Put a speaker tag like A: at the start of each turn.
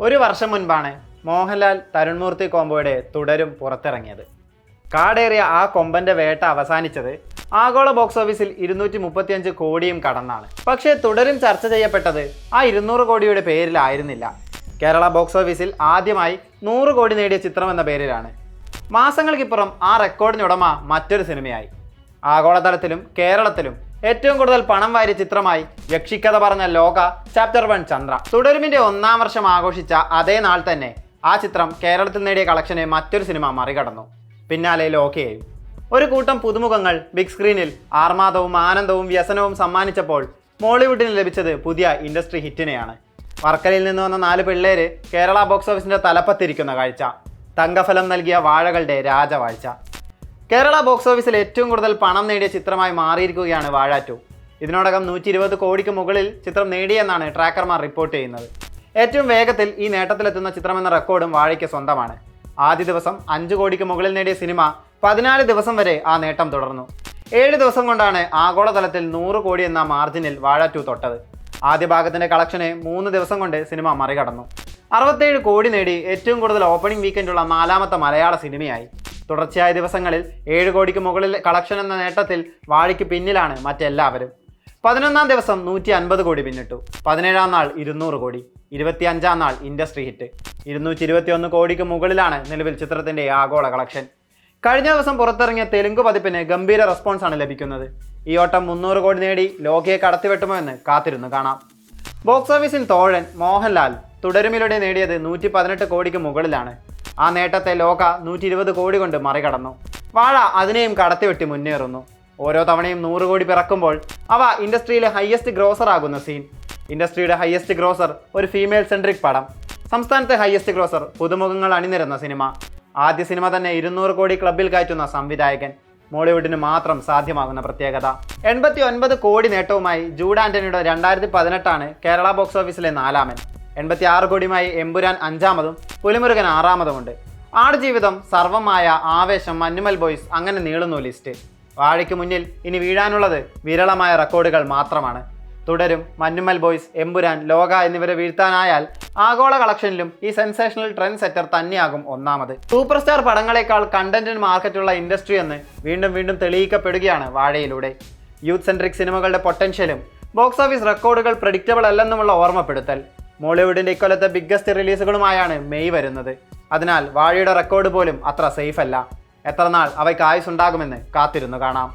A: ഒരു വർഷം മുൻപാണ് മോഹൻലാൽ തരുൺമൂർത്തി കോംബോയുടെ തുടരും പുറത്തിറങ്ങിയത്. കാടേറിയ ആ കൊമ്പന്റെ വേട്ട അവസാനിച്ചത് ആഗോള ബോക്സ് ഓഫീസിൽ 235 കോടിയും കടന്നാണ്. പക്ഷേ തുടരും ചർച്ച ചെയ്യപ്പെട്ടത് ആ 200 കോടിയുടെ പേരിലായിരുന്നില്ല. കേരള ബോക്സ് ഓഫീസിൽ ആദ്യമായി 100 കോടി നേടിയ ചിത്രം എന്ന പേരിലാണ്. മാസങ്ങൾക്കിപ്പുറം ആ റെക്കോർഡിനുടമ മറ്റൊരു സിനിമയായി. ആഗോളതലത്തിലും കേരളത്തിലും ഏറ്റവും കൂടുതൽ പണം വാരിയ ചിത്രമായി യക്ഷിക്കഥ പറഞ്ഞ ലോക ചാപ്റ്റർ 1 ചന്ദ്ര. തുടരുമിന്റെ 1-ാം വർഷം ആഘോഷിച്ച അതേ നാൾ തന്നെ ആ ചിത്രം കേരളത്തിൽ നേടിയ കളക്ഷനെ മറ്റൊരു സിനിമ മറികടന്നു. പിന്നാലെ ലോകയായി. ഒരു കൂട്ടം പുതുമുഖങ്ങൾ ബിഗ് സ്ക്രീനിൽ ആർമാദവും ആനന്ദവും വ്യസനവും സമ്മാനിച്ചപ്പോൾ മോളിവുഡിന് ലഭിച്ചത് പുതിയ ഇൻഡസ്ട്രി ഹിറ്റിനെയാണ്. വർക്കലയിൽ നിന്ന് വന്ന 4 പിള്ളേര് കേരള ബോക്സ് ഓഫീസിന്റെ തലപ്പത്തിരിക്കുന്ന കാഴ്ച. തങ്കഫലം നൽകിയ വാഴകളുടെ രാജവാഴ്ച. കേരള ബോക്സ് ഓഫീസിൽ ഏറ്റവും കൂടുതൽ പണം നേടിയ ചിത്രമായി മാറിയിരിക്കുകയാണ് വാഴ 2. ഇതിനോടകം 120 കോടിക്ക് മുകളിൽ ചിത്രം നേടിയെന്നാണ് ട്രാക്കർമാർ റിപ്പോർട്ട് ചെയ്യുന്നത്. ഏറ്റവും വേഗത്തിൽ ഈ നേട്ടത്തിലെത്തുന്ന ചിത്രമെന്ന റെക്കോർഡും വാഴയ്ക്ക് സ്വന്തമാണ്. ആദ്യ ദിവസം 5 കോടിക്ക് മുകളിൽ നേടിയ സിനിമ 14 ദിവസം വരെ ആ നേട്ടം തുടർന്നു. 7 ദിവസം കൊണ്ടാണ് ആഗോളതലത്തിൽ 100 കോടി എന്ന മാർജിനിൽ വാഴ 2 തൊട്ടത്. ആദ്യ ഭാഗത്തിന്റെ കളക്ഷനെ 3 ദിവസം കൊണ്ട് സിനിമ മറികടന്നു. 67 കോടി നേടി ഏറ്റവും കൂടുതൽ ഓപ്പണിംഗ് വീക്കെൻഡുള്ള 4ാമത്തെ മലയാള സിനിമയായി. തുടർച്ചയായ ദിവസങ്ങളിൽ 7 കോടിക്ക് മുകളിൽ കളക്ഷൻ എന്ന നേട്ടത്തിൽ വാഴയ്ക്ക് പിന്നിലാണ് മറ്റെല്ലാവരും. 11ാം ദിവസം 150 കോടി പിന്നിട്ടു. 17ാം നാൾ 200 കോടി. 25ാം നാൾ ഇൻഡസ്ട്രി ഹിറ്റ്. 221 കോടിക്ക് മുകളിലാണ് നിലവിൽ ചിത്രത്തിന്റെ ആഗോള കളക്ഷൻ. കഴിഞ്ഞ ദിവസം പുറത്തിറങ്ങിയ തെലുങ്ക് പതിപ്പിന് ഗംഭീര റെസ്പോൺസാണ് ലഭിക്കുന്നത്. ഈ ഓട്ടം 300 കോടി നേടി ലോകയെ കടത്തിവെട്ടുമോ എന്ന് കാത്തിരുന്ന് കാണാം. ബോക്സ് ഓഫീസിൽ തോഴൻ മോഹൻലാൽ തുടരുമിലൂടെ നേടിയത് 118 കോടിക്ക് മുകളിലാണ്. ആ നേട്ടത്തെ ലോക 120 കോടി കൊണ്ട് മറികടന്നു. വാഴ അതിനെയും കടത്തിവെട്ടി മുന്നേറുന്നു. ഓരോ തവണയും 100 കോടി പിറക്കുമ്പോൾ അവ ഇൻഡസ്ട്രിയിലെ ഹയസ്റ്റ് ഗ്രോസർ ആകുന്ന സീൻ. ഇൻഡസ്ട്രിയുടെ ഹയസ്റ്റ് ഗ്രോസർ ഒരു ഫീമെയിൽ സെൻട്രിക് പടം. സംസ്ഥാനത്തെ ഹയസ്റ്റ് ഗ്രോസർ പുതുമുഖങ്ങൾ അണിനിരന്ന സിനിമ. ആദ്യ സിനിമ തന്നെ 200 കോടി ക്ലബിൽ കയറ്റുന്ന സംവിധായകൻ. മോളിവുഡിന് മാത്രം സാധ്യമാകുന്ന പ്രത്യേകത. 89 കോടി നേട്ടവുമായി ജൂഡ് ആന്റണിയുടെ 2018 കേരള ബോക്സ് ഓഫീസിലെ 4ാമൻ. 86 കോടിയുമായി എമ്പുരാൻ 5ാമതും പുലിമുരുകൻ 6ാമതുമുണ്ട്. ആടുജീവിതം, സർവമായ, ആവേശം, മഞ്ഞുമൽ ബോയ്സ്, അങ്ങനെ നീളുന്നു ലിസ്റ്റ്. വാഴയ്ക്ക് മുന്നിൽ ഇനി വീഴാനുള്ളത് വിരളമായ റെക്കോർഡുകൾ മാത്രമാണ്. തുടരും, മഞ്ഞുമൽ ബോയ്സ്, എമ്പുരാൻ, ലോക എന്നിവരെ വീഴ്ത്താനായാൽ ആഗോള കളക്ഷനിലും ഈ സെൻസേഷണൽ ട്രെൻഡ് സെറ്റർ തന്നെയാകും ഒന്നാമത്. സൂപ്പർ സ്റ്റാർ പടങ്ങളെക്കാൾ കണ്ടന്റിന് മാർക്കറ്റുള്ള ഇൻഡസ്ട്രി എന്ന് വീണ്ടും വീണ്ടും തെളിയിക്കപ്പെടുകയാണ് വാഴയിലൂടെ. യൂത്ത് സെൻട്രിക് സിനിമകളുടെ പൊട്ടൻഷ്യലും ബോക്സ് ഓഫീസ് റെക്കോർഡുകൾ പ്രഡിക്റ്റബിൾ അല്ലെന്നുമുള്ള ഓർമ്മപ്പെടുത്തൽ. മോളിവുഡിന്റെ ഇക്കൊല്ലത്തെ ബിഗ്ഗസ്റ്റ് റിലീസുകളുമായാണ് മെയ് വരുന്നത്. അതിനാൽ വാഴയുടെ റെക്കോർഡ് പോലും അത്ര സേഫ് അല്ല. എത്ര നാൾ അവയ്ക്ക് ആയുസ്സുണ്ടാകുമെന്ന് കാത്തിരുന്നു കാണാം.